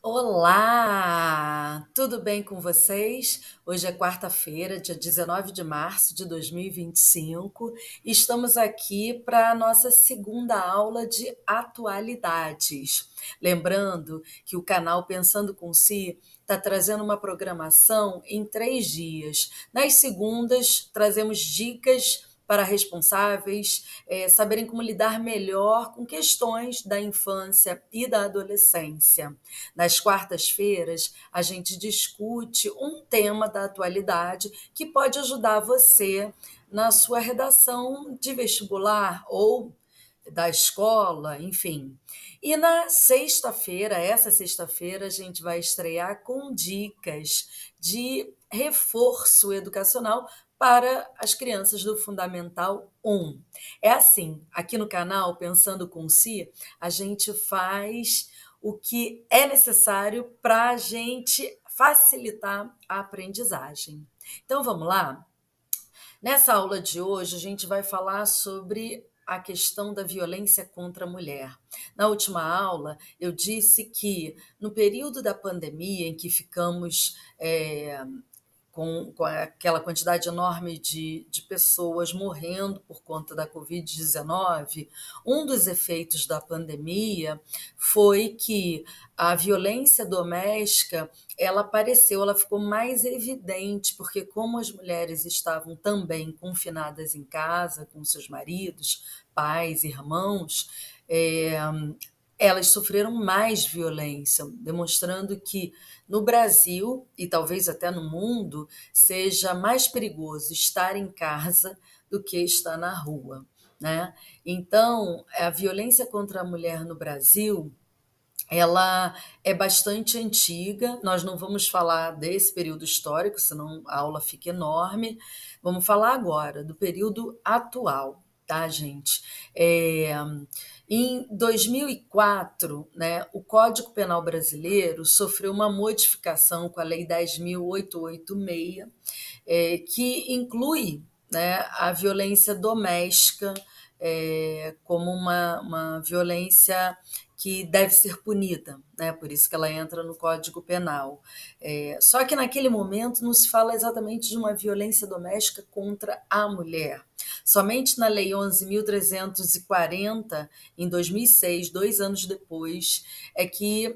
Olá, tudo bem com vocês? Hoje é quarta-feira, dia 19 de março de 2025, e estamos aqui para a nossa segunda aula de atualidades. Lembrando que o canal Pensando com Si está trazendo uma programação em 3 dias. Nas segundas, trazemos dicas para responsáveis saberem como lidar melhor com questões da infância e da adolescência. Nas quartas-feiras, a gente discute um tema da atualidade que pode ajudar você na sua redação de vestibular ou da escola, enfim. E na sexta-feira, essa sexta-feira, a gente vai estrear com dicas de reforço educacional para as crianças do Fundamental 1. É assim, aqui no canal Pensando com Si, a gente faz o que é necessário para a gente facilitar a aprendizagem. Então vamos lá? Nessa aula de hoje, a gente vai falar sobre a questão da violência contra a mulher. Na última aula, eu disse que no período da pandemia, em que ficamos com aquela quantidade enorme de pessoas morrendo por conta da Covid-19, um dos efeitos da pandemia foi que a violência doméstica ela apareceu, ela ficou mais evidente, porque como as mulheres estavam também confinadas em casa com seus maridos, pais, irmãos, é, elas sofreram mais violência, demonstrando que no Brasil, e talvez até no mundo, seja mais perigoso estar em casa do que estar na rua, né? Então, a violência contra a mulher no Brasil, ela é bastante antiga, nós não vamos falar desse período histórico, senão a aula fica enorme. Vamos falar agora do período atual, tá, gente? Em 2004, né, o Código Penal brasileiro sofreu uma modificação com a Lei 10.886, que inclui, né, a violência doméstica como uma violência que deve ser punida, né? Por isso que ela entra no Código Penal. Só que naquele momento não se fala exatamente de uma violência doméstica contra a mulher. Somente na Lei 11.340, em 2006, 2 anos depois, é que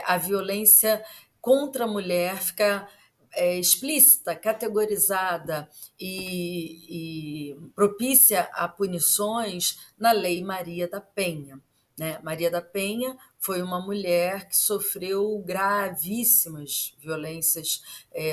a violência contra a mulher fica explícita, categorizada e propícia a punições na Lei Maria da Penha. Né? Maria da Penha foi uma mulher que sofreu gravíssimas violências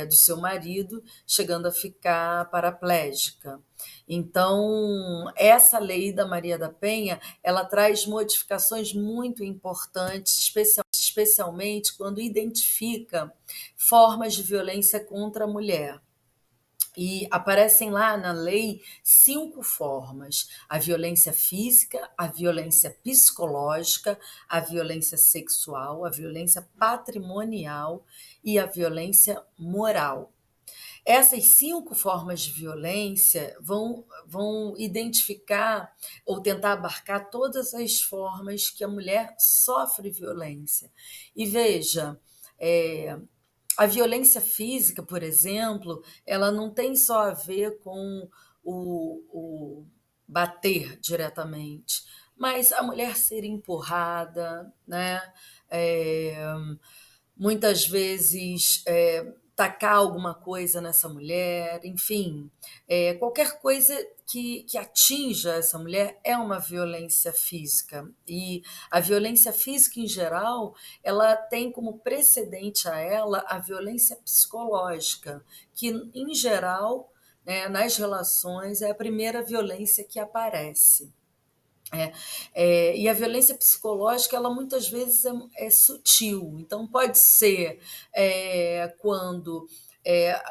do seu marido, chegando a ficar paraplégica. Então, essa lei da Maria da Penha, ela traz modificações muito importantes, especialmente quando identifica formas de violência contra a mulher. E aparecem lá na lei 5 formas: a violência física, a violência psicológica, a violência sexual, a violência patrimonial e a violência moral. Essas 5 formas de violência vão identificar ou tentar abarcar todas as formas que a mulher sofre violência. E veja, é, a violência física, por exemplo, ela não tem só a ver com o bater diretamente, mas a mulher ser empurrada, né? É, muitas vezes tacar alguma coisa nessa mulher, enfim, qualquer coisa que atinja essa mulher é uma violência física. E a violência física, em geral, ela tem como precedente a ela a violência psicológica, que, em geral, né, nas relações, é a primeira violência que aparece. E a violência psicológica, ela muitas vezes é sutil. Então, pode ser quando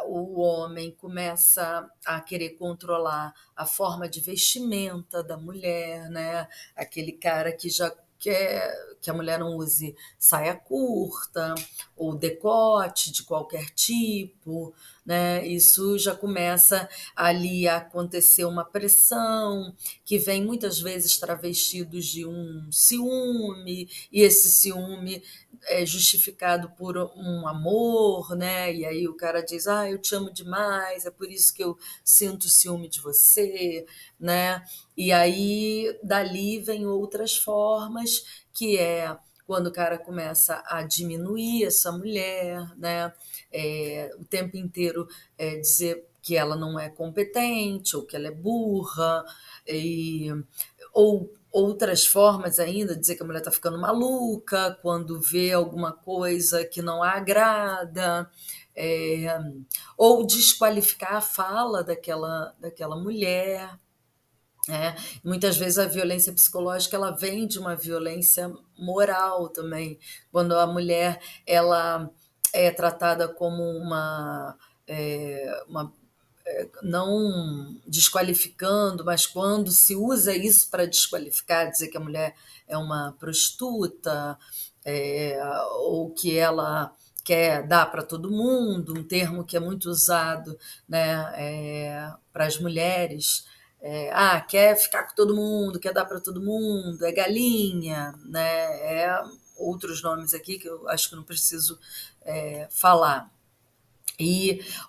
o homem começa a querer controlar a forma de vestimenta da mulher, né? Aquele cara que já quer que a mulher não use saia curta ou decote de qualquer tipo, né? Isso já começa ali a acontecer uma pressão que vem muitas vezes travestidos de um ciúme, e esse ciúme é justificado por um amor, né? E aí o cara diz: "Ah, eu te amo demais, é por isso que eu sinto ciúme de você", né? E aí dali vem outras formas, que é quando o cara começa a diminuir essa mulher, né? O tempo inteiro dizer que ela não é competente ou que ela é burra, e, ou outras formas ainda, dizer que a mulher está ficando maluca quando vê alguma coisa que não a agrada, é, ou desqualificar a fala daquela mulher. É, muitas vezes a violência psicológica ela vem de uma violência moral também, quando a mulher ela é tratada como uma não desqualificando, mas quando se usa isso para desqualificar, dizer que a mulher é uma prostituta, ou que ela quer dar para todo mundo, um termo que é muito usado, né, para as mulheres. Quer ficar com todo mundo, quer dar para todo mundo, é galinha, né? Outros nomes aqui que eu acho que não preciso falar.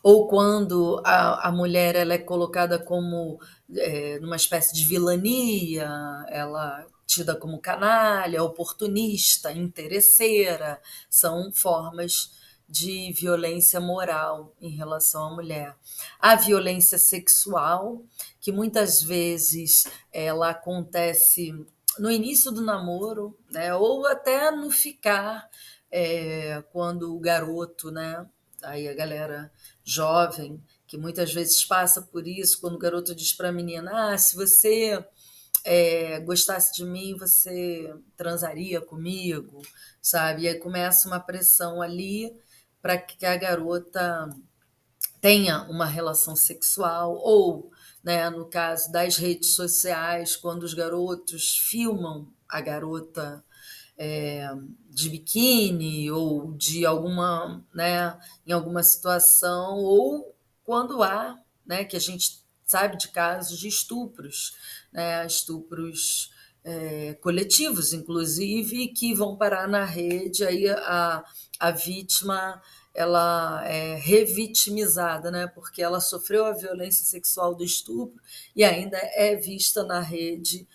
Ou quando a mulher ela é colocada como numa espécie de vilania, ela tida como canalha, oportunista, interesseira, são formas de violência moral em relação à mulher. A violência sexual, que muitas vezes ela acontece no início do namoro, né, ou até no ficar, quando o garoto, né, aí a galera jovem, que muitas vezes passa por isso, quando o garoto diz para a menina: se você gostasse de mim, você transaria comigo, sabe? E aí começa uma pressão ali para que a garota tenha uma relação sexual, ou, né, no caso das redes sociais, quando os garotos filmam a garota é, de biquíni ou de alguma, né, em alguma situação, ou quando há, né, que a gente sabe de casos de estupros, né, estupros coletivos, inclusive, que vão parar na rede, aí a vítima ela é revitimizada, né, porque ela sofreu a violência sexual do estupro e ainda é vista na rede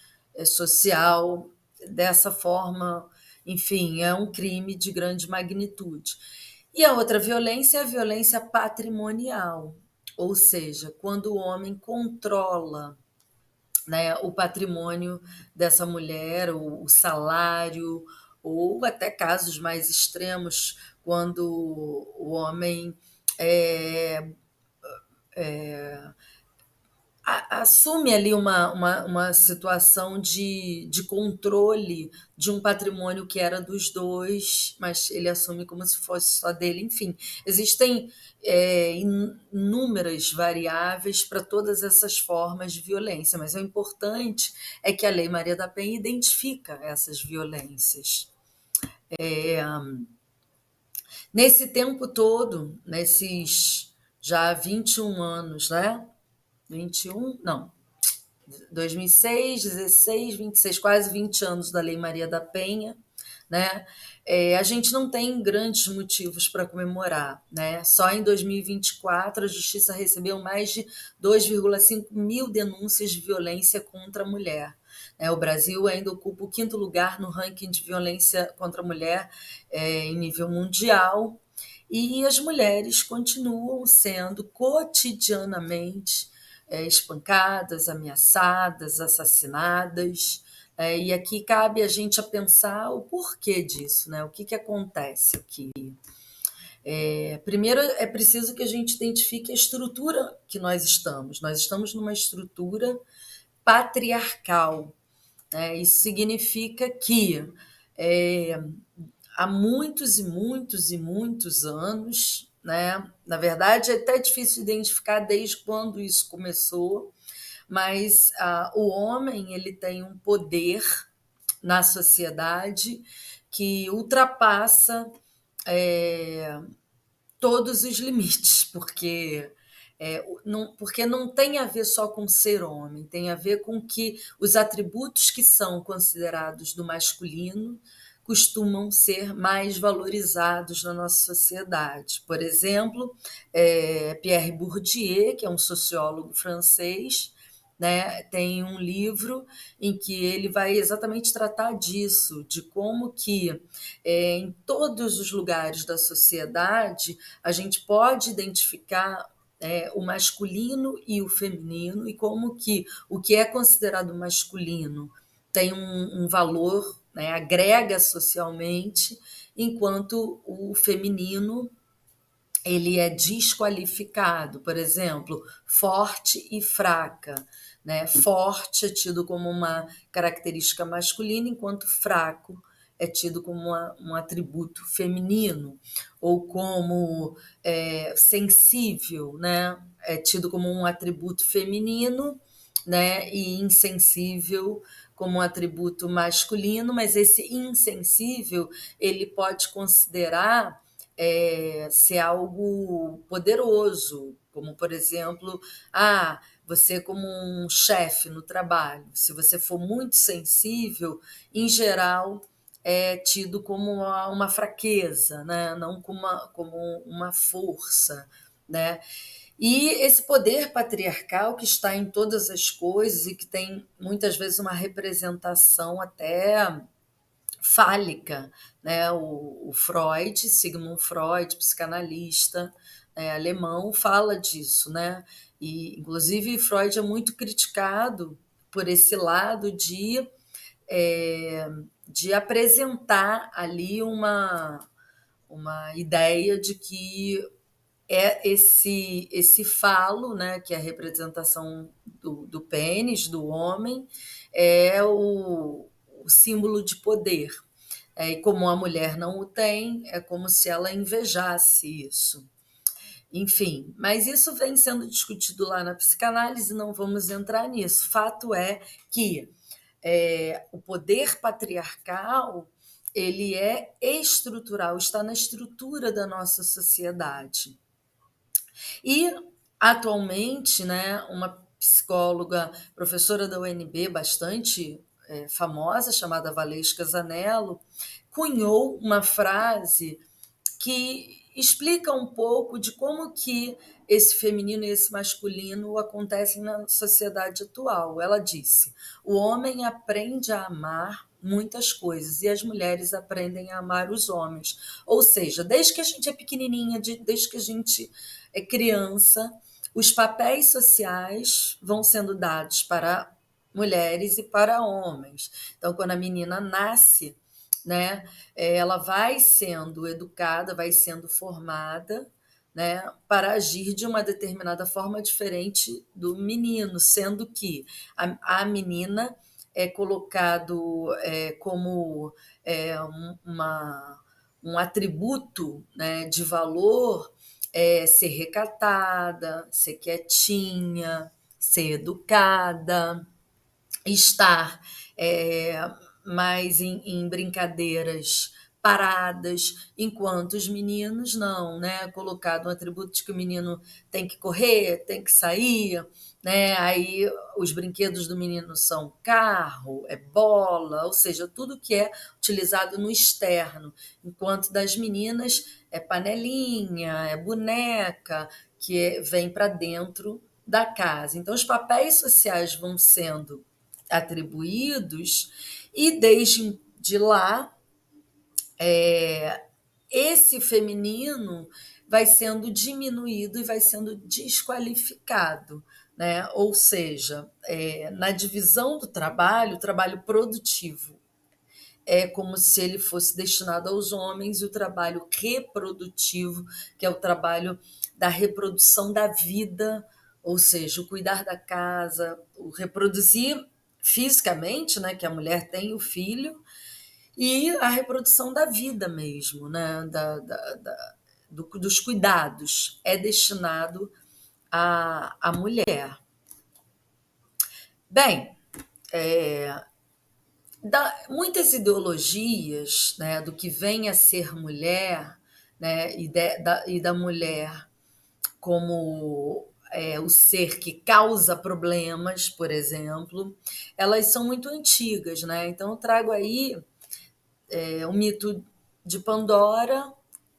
social dessa forma. Enfim, é um crime de grande magnitude. E a outra violência é a violência patrimonial, ou seja, quando o homem controla, né, o patrimônio dessa mulher, o salário, ou até casos mais extremos, quando o homem é, assume ali uma situação de controle de um patrimônio que era dos dois, mas ele assume como se fosse só dele. Enfim, existem inúmeras variáveis para todas essas formas de violência, mas o importante é que a Lei Maria da Penha identifica essas violências. Nesse tempo todo, nesses já 21 anos, né? 21? Não, 2006, 16, 26, quase 20 anos da Lei Maria da Penha, né? A gente não tem grandes motivos para comemorar, né? Só em 2024 a Justiça recebeu mais de 2,5 mil denúncias de violência contra a mulher. O Brasil ainda ocupa o quinto lugar no ranking de violência contra a mulher em nível mundial, e as mulheres continuam sendo cotidianamente espancadas, ameaçadas, assassinadas. E aqui cabe a gente a pensar o porquê disso, né? O que acontece aqui. Primeiro, é preciso que a gente identifique a estrutura que nós estamos. Nós estamos numa estrutura patriarcal, né? Isso significa que é, há muitos e muitos e muitos anos, né? Na verdade, é até difícil identificar desde quando isso começou, mas o homem ele tem um poder na sociedade que ultrapassa é, todos os limites, porque não tem a ver só com ser homem, tem a ver com que os atributos que são considerados do masculino costumam ser mais valorizados na nossa sociedade. Por exemplo, Pierre Bourdieu, que é um sociólogo francês, né, tem um livro em que ele vai exatamente tratar disso, de como que em todos os lugares da sociedade a gente pode identificar o masculino e o feminino, e como que o que é considerado masculino tem um valor, né, agrega socialmente, enquanto o feminino ele é desqualificado. Por exemplo, forte e fraca, né? Forte é tido como uma característica masculina, enquanto fraco é tido como um atributo feminino, ou como sensível, né? É tido como um atributo feminino, né? E insensível como um atributo masculino, mas esse insensível ele pode considerar ser algo poderoso, como, por exemplo, você como um chefe no trabalho, se você for muito sensível, em geral é tido como uma fraqueza, né? Não como uma força, né? E esse poder patriarcal que está em todas as coisas e que tem muitas vezes uma representação até fálica, né? O Freud, Sigmund Freud, psicanalista alemão, fala disso, né? E inclusive Freud é muito criticado por esse lado de apresentar ali uma ideia de que esse falo, né, que é a representação do pênis, do homem, é o símbolo de poder. E como a mulher não o tem, é como se ela invejasse isso. Enfim, mas isso vem sendo discutido lá na psicanálise, não vamos entrar nisso. Fato é que o poder patriarcal ele é estrutural, está na estrutura da nossa sociedade. E, atualmente, né, uma psicóloga, professora da UNB, bastante famosa, chamada Valesca Zanello, cunhou uma frase que explica um pouco de como que esse feminino e esse masculino acontecem na sociedade atual. Ela disse: o homem aprende a amar muitas coisas e as mulheres aprendem a amar os homens. Ou seja, desde que a gente é pequenininha, desde que a gente é criança, os papéis sociais vão sendo dados para mulheres e para homens. Então, quando a menina nasce, né, ela vai sendo educada, vai sendo formada, né, para agir de uma determinada forma diferente do menino, sendo que a menina é colocado como um atributo, né, de valor, ser recatada, ser quietinha, ser educada, estar mais em brincadeiras paradas, enquanto os meninos não, né? Colocado um atributo de que o menino tem que correr, tem que sair, né? Aí os brinquedos do menino são carro, bola, ou seja, tudo que é utilizado no externo, enquanto das meninas é panelinha, é boneca, que vem para dentro da casa. Então, os papéis sociais vão sendo atribuídos, e desde de lá esse feminino vai sendo diminuído e vai sendo desqualificado, né? Ou seja, na divisão do trabalho, o trabalho produtivo é como se ele fosse destinado aos homens, e o trabalho reprodutivo, que é o trabalho da reprodução da vida, ou seja, o cuidar da casa, o reproduzir fisicamente, né, que a mulher tem o filho, e a reprodução da vida mesmo, né, dos cuidados, é destinado à mulher. Bem, muitas ideologias, né, do que vem a ser mulher, né, e da mulher como o ser que causa problemas, por exemplo, elas são muito antigas, né? Então eu trago aí o mito de Pandora,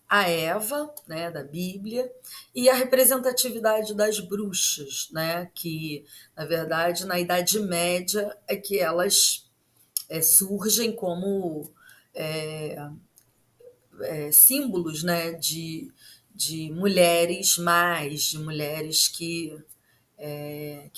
a Eva, né, da Bíblia, e a representatividade das bruxas, né, que, na verdade, na Idade Média é que elas surgem como símbolos, né, de mulheres mais, de mulheres que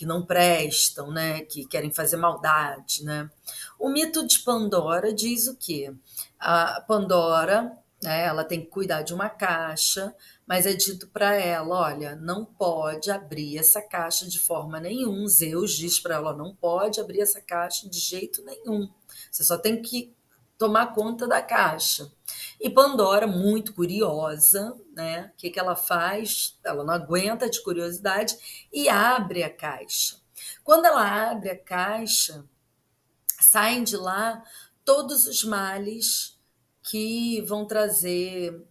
não prestam, né, que querem fazer maldade, né. O mito de Pandora diz o quê? A Pandora, né, ela tem que cuidar de uma caixa, mas é dito para ela, olha, não pode abrir essa caixa de forma nenhuma. Zeus diz para ela, não pode abrir essa caixa de jeito nenhum. Você só tem que tomar conta da caixa. E Pandora, muito curiosa, né? O que ela faz? Ela não aguenta de curiosidade e abre a caixa. Quando ela abre a caixa, saem de lá todos os males que vão trazer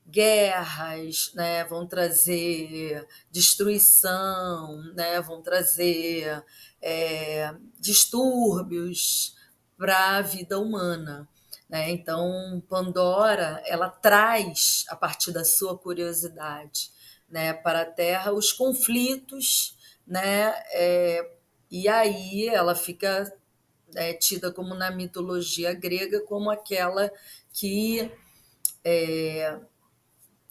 guerras, né? Vão trazer destruição, né? Vão trazer distúrbios para a vida humana. Né? Então, Pandora, ela traz, a partir da sua curiosidade, né, para a Terra os conflitos, né, e aí ela fica tida como na mitologia grega como aquela que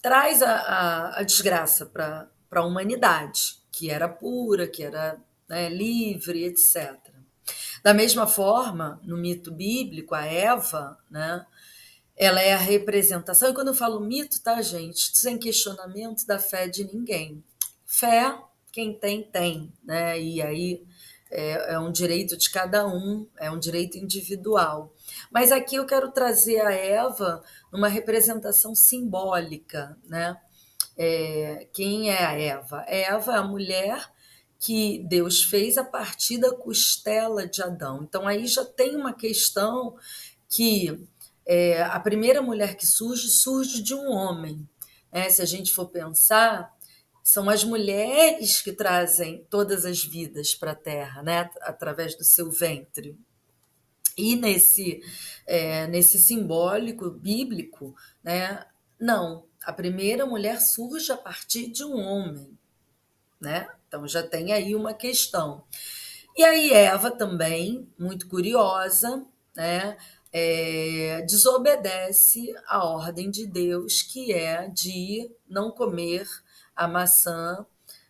traz a desgraça para a humanidade, que era pura, que era, né, livre, etc. Da mesma forma, no mito bíblico, a Eva, né, ela é a representação, e quando eu falo mito, tá, gente? Sem questionamento da fé de ninguém. Fé, quem tem, tem, né? E aí é um direito de cada um, é um direito individual. Mas aqui eu quero trazer a Eva numa representação simbólica, né? Quem é a Eva? Eva é a mulher que Deus fez a partir da costela de Adão. Então aí já tem uma questão que a primeira mulher que surge de um homem. Né? Se a gente for pensar, são as mulheres que trazem todas as vidas para a Terra, né? Através do seu ventre. E nesse simbólico bíblico, né? Não, a primeira mulher surge a partir de um homem. Né? Então já tem aí uma questão. E aí Eva também, muito curiosa, né, desobedece a ordem de Deus, que é de não comer a maçã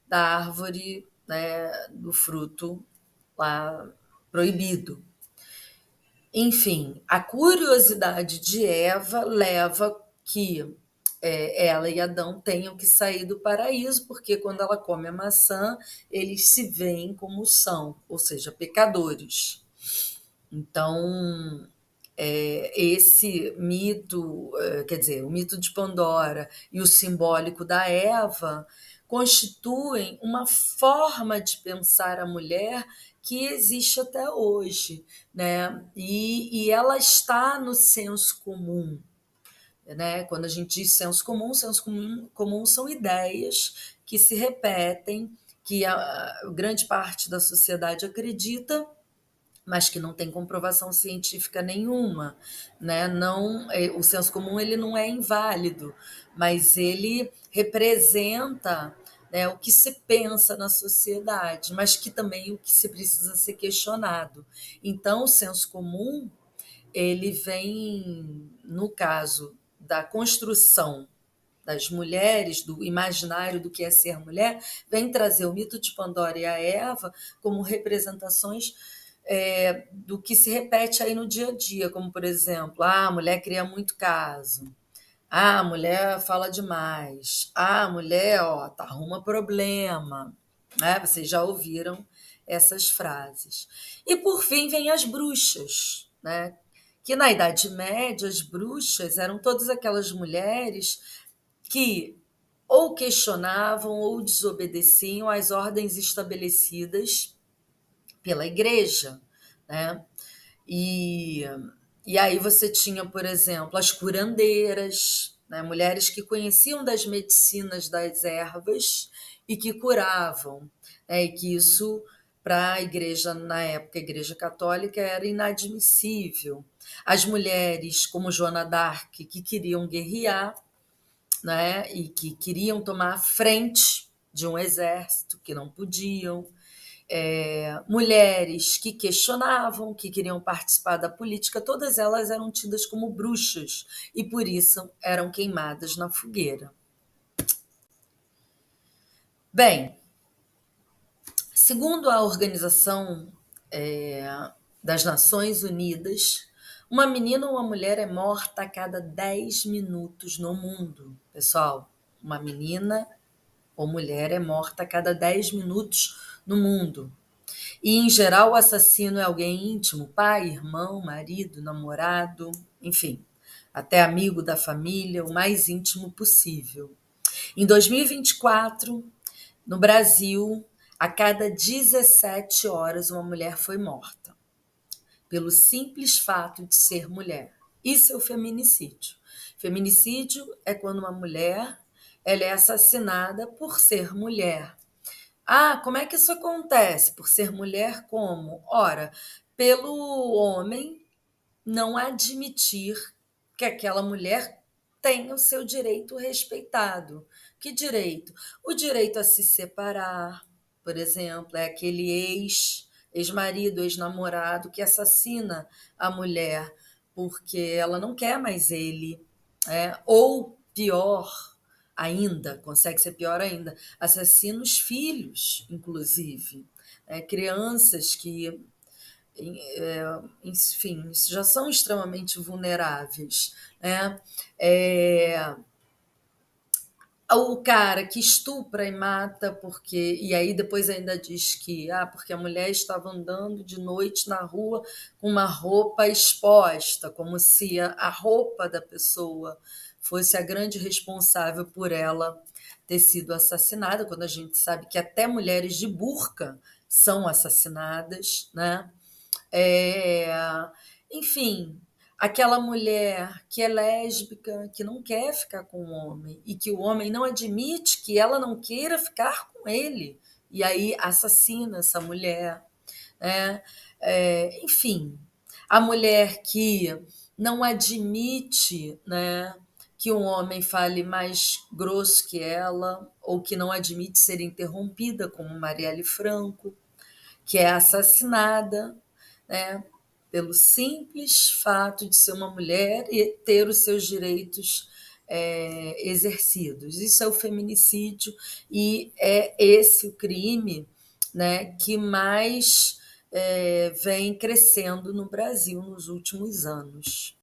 da árvore, né, do fruto lá proibido. Enfim, a curiosidade de Eva leva que ela e Adão tenham que sair do paraíso, porque quando ela come a maçã, eles se veem como são, ou seja, pecadores. Então, esse mito, quer dizer, o mito de Pandora e o simbólico da Eva constituem uma forma de pensar a mulher que existe até hoje, né? E ela está no senso comum. Né? Quando a gente diz senso comum são ideias que se repetem, que a grande parte da sociedade acredita, mas que não tem comprovação científica nenhuma, né? Não, o senso comum ele não é inválido, mas ele representa, né, o que se pensa na sociedade, mas que também o que se precisa ser questionado. Então, o senso comum ele vem, no caso da construção das mulheres, do imaginário do que é ser mulher, vem trazer o mito de Pandora e a Eva como representações do que se repete aí no dia a dia, como, por exemplo, a mulher cria muito caso, a mulher fala demais, a mulher tá, arruma problema. Né? Vocês já ouviram essas frases. E, por fim, vem as bruxas, né? Que na Idade Média as bruxas eram todas aquelas mulheres que ou questionavam ou desobedeciam às ordens estabelecidas pela igreja, né? E, e aí você tinha, por exemplo, as curandeiras, né? Mulheres que conheciam das medicinas das ervas e que curavam, né? E que isso para a igreja, na época, a Igreja Católica, era inadmissível. As mulheres, como Joana d'Arc, que queriam guerrear, né, e que queriam tomar a frente de um exército, que não podiam. Mulheres que questionavam, que queriam participar da política, todas elas eram tidas como bruxas e por isso eram queimadas na fogueira. Bem, segundo a Organização das Nações Unidas, uma menina ou uma mulher é morta a cada 10 minutos no mundo. Pessoal, uma menina ou mulher é morta a cada 10 minutos no mundo. E, em geral, o assassino é alguém íntimo, pai, irmão, marido, namorado, enfim, até amigo da família, o mais íntimo possível. Em 2024, no Brasil, a cada 17 horas uma mulher foi morta, pelo simples fato de ser mulher. Isso é o feminicídio. Feminicídio é quando uma mulher ela é assassinada por ser mulher. Ah, como é que isso acontece? Por ser mulher, como? Ora, pelo homem não admitir que aquela mulher tenha o seu direito respeitado. Que direito? O direito a se separar, por exemplo, é aquele ex-marido, ex-namorado que assassina a mulher porque ela não quer mais ele. Ou pior ainda, consegue ser pior ainda, assassina os filhos, inclusive. Crianças que enfim, já são extremamente vulneráveis, né? O cara que estupra e mata porque e aí depois ainda diz que porque a mulher estava andando de noite na rua com uma roupa exposta, como se a roupa da pessoa fosse a grande responsável por ela ter sido assassinada, quando a gente sabe que até mulheres de burca são assassinadas, né? É, enfim, aquela mulher que é lésbica, que não quer ficar com o homem e que o homem não admite que ela não queira ficar com ele, e aí assassina essa mulher, né? Enfim, a mulher que não admite, né, que um homem fale mais grosso que ela, ou que não admite ser interrompida, como Marielle Franco, que é assassinada, né, pelo simples fato de ser uma mulher e ter os seus direitos exercidos. Isso é o feminicídio e é esse o crime, né, que mais vem crescendo no Brasil nos últimos anos.